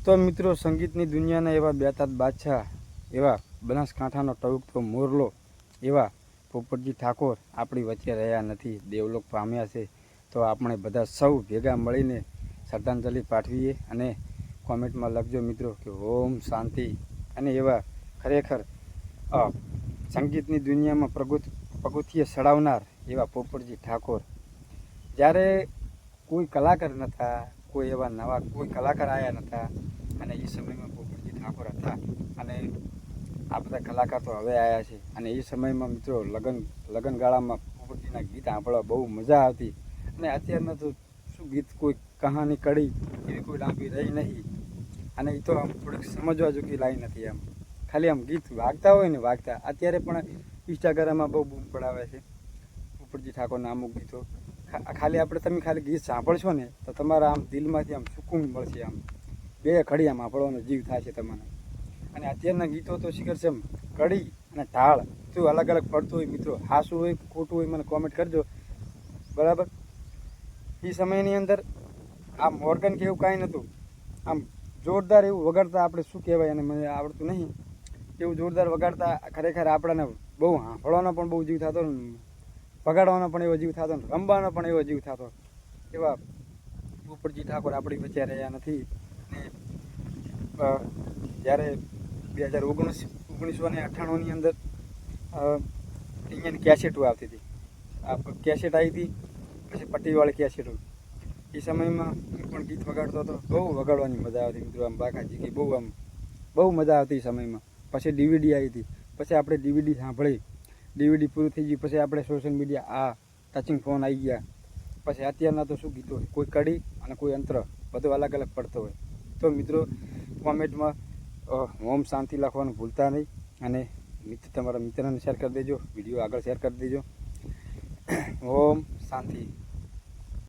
તો મિત્રો, સંગીતની દુનિયાના એવા બેતાદ બાદશાહ, એવા બનાસકાંઠાનો ટવકતો મોરલો એવા પોપટજી ઠાકોર આપણી વચ્ચે રહ્યા નથી, દેવલોક પામ્યા છે. તો આપણે બધા સૌ ભેગા મળીને શ્રદ્ધાંજલિ પાઠવીએ અને કોમેન્ટમાં લખજો મિત્રો કે ઓમ શાંતિ. અને એવા ખરેખર સંગીતની દુનિયામાં પગથિયે સડાવનાર એવા પોપટજી ઠાકોર, જ્યારે કોઈ કલાકાર નહોતા, કોઈ એવા નવા કોઈ કલાકાર આવ્યા નહોતા, અને એ સમયમાં પોપટજી ઠાકોર હતા. અને આ બધા કલાકાર તો હવે આવ્યા છે. અને એ સમયમાં મિત્રો લગનગાળામાં પોપટજીના ગીત સાંભળવા બહુ મજા આવતી. અને અત્યારના તો શું ગીત, કોઈ કહાની કડી એવી કોઈ લાંબી રહી નહીં. અને એ તો આમ થોડીક સમજવા જોગી લાઈ નથી. આમ ખાલી આમ ગીત વાગતા હોય ને વાગતા. અત્યારે પણ ઇન્સ્ટાગ્રામમાં બહુ બૂમ પડાવે છે પોપટજી ઠાકોરના અમુક ગીતો. ખાલી તમે ખાલી ગીત સાંભળશો ને તો તમારા આમ દિલમાંથી આમ સુકૂન મળશે. આમ બે ઘડી આમ સાંભળવાનો જીવ થાય છે તમને. અને અત્યારના ગીતો તો શિખર છે કડી અને ઢાળ તો અલગ અલગ પડતું હોય. મિત્રો, હાસું હોય ખોટું હોય મને કોમેન્ટ કરજો, બરાબર. એ સમયની અંદર આમ ઓર્ગન કે એવું કાંઈ નહોતું. આમ જોરદાર એવું વગાડતા, આપણે શું કહેવાય, અને મને આવડતું નહીં, એવું જોરદાર વગાડતા. ખરેખર આપણને બહુ સાંભળવાનો પણ બહુ જીવ થતો, વગાડવાનો પણ એવો જીવ થતો, રમવાનો પણ એવો જીવ થતો. એવા પોપટજી ઠાકોર આપણી વચ્ચે રહ્યા નથી. અને જ્યારે 1998ની અંદર અહીંયાની કેસેટો આવતી હતી. આ કેસેટ આવી હતી, પછી પટ્ટીવાળી કેસેટો. એ સમયમાં હું પણ ગીત વગાડતો હતો. બહુ વગાડવાની મજા આવતી મિત્રો. આમ બાકાજી કે બહુ મજા આવતી એ સમયમાં. પછી ડીવીડી આવી હતી. પછી આપણે ડીવીડી સાંભળી, ડીવીડી પૂરું થઈ ગયું. પછી આપણે સોશિયલ મીડિયા, આ ટચિંગ ફોન આવી ગયા. પછી અત્યારના તો શું ગીતો, કોઈ કડી અને કોઈ અંતર, બધું અલગ અલગ પડતો હોય. તો મિત્રો, કોમેન્ટમાં ઓમ શાંતિ લખવાનું ભૂલતા નહીં. અને તમારા મિત્રને શેર કરી દેજો, વિડીયો આગળ શેર કરી દેજો. ઓમ શાંતિ.